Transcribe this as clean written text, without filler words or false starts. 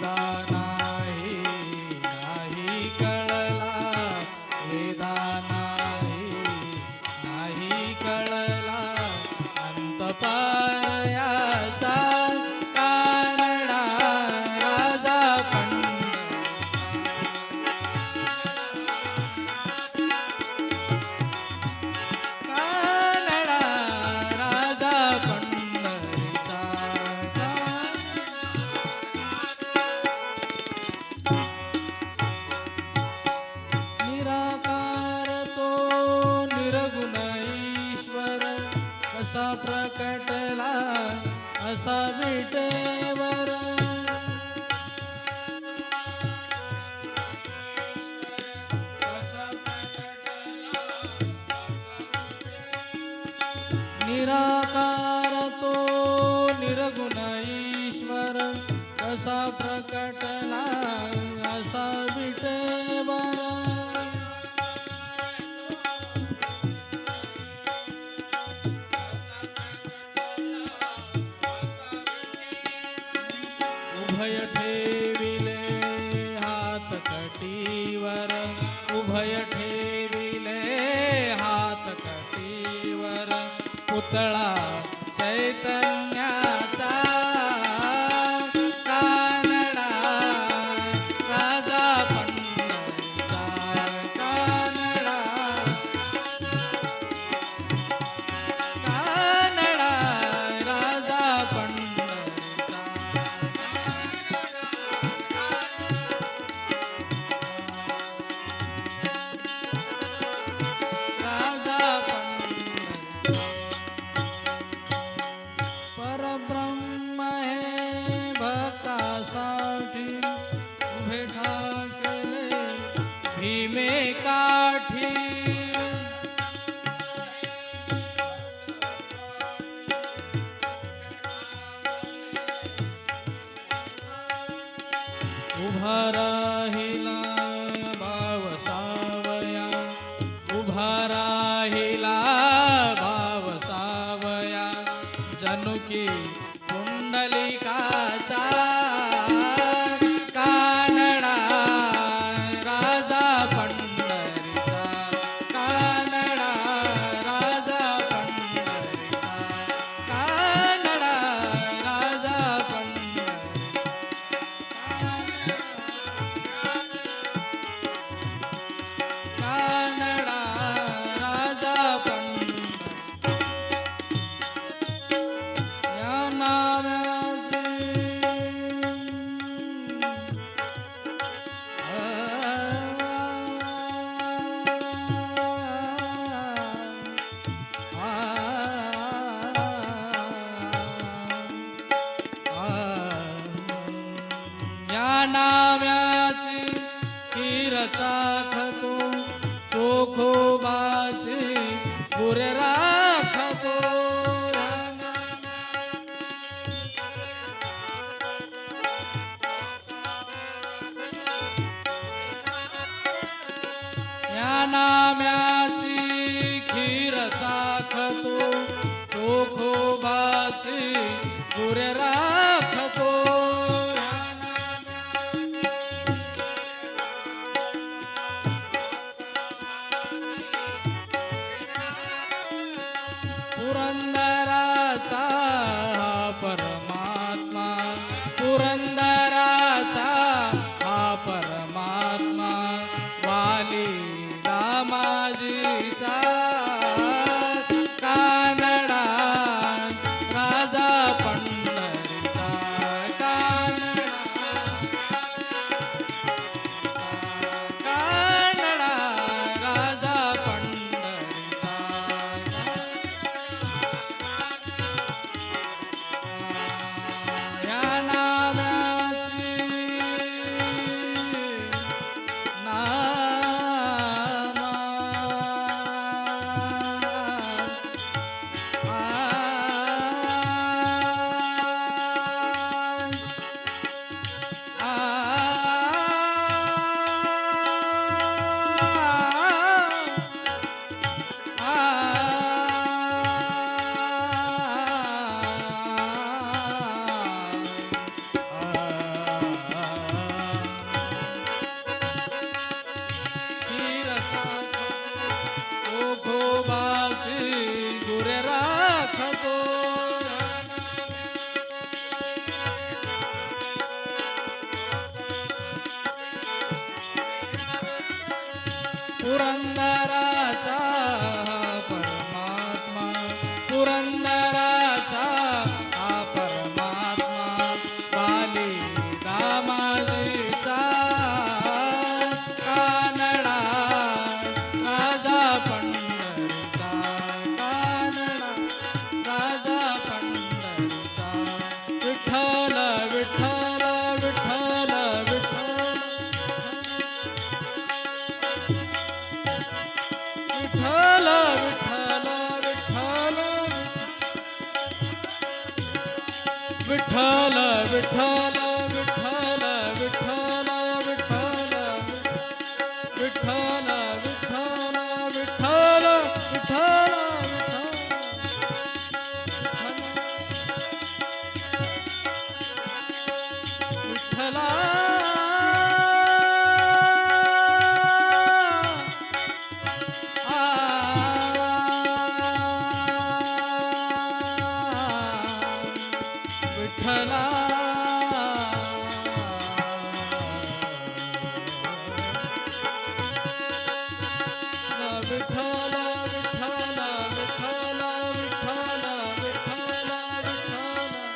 वेदा नाही नाही कळला वेदा नाही कळला अंत पारयाचा कानडा राजा कानडा राजा पंढरीचा निराकार तो निर्गुण ईश्वर कसा प्रकटला असा विटेवर निराकार तो निर्गुण ईश्वर कसा प्रकटला असा विटेवर उभय ठेविले हात कटीवर उभय ठेविले हात कटीवर पुतळा चैतन्याचा कानडा राजा पंढरीचा कानडा कानडा राजा पंढरीचा राजा परब्रह्म हे भक्तासाठी उभे ठाकले भीमे काठी उभा राहिला भाव सावया उभा राहिला भाव सावया जनुकी पुंडलिकाचा कानडा राजा पंढरीचा कानडा राजा पंढरीचा कानडा राजा पंढरीचा कानडा राजा पंढरीचा या नावाचे या नाव्याची खीर चाखतो चोखोबाची गुर राखतो या नाम्याची खीर चाखतो चोखोबाची गुर राखतो पुरंदराचा हा परमात्मा पुरंदराचा हा परमात्मा वाली दामाजीचा कानडा राजा पंढरीचा पुरंदराचा हा परमात्मा पुरंदराचा हा परमात्मा बाली दामाजीचा कानडा राजा पंढरीचा कानडा राजा पंढरीचा विठ्ठल विठ्ठल विठ्ठल विठ्ठल विठ्ठल विठ्ठल विठ्ठल विठ्ठल विठ्ठल विठ्ठल विठ्ठल विठ्ठल विठ्ठल विठ्ठला विठ्ठला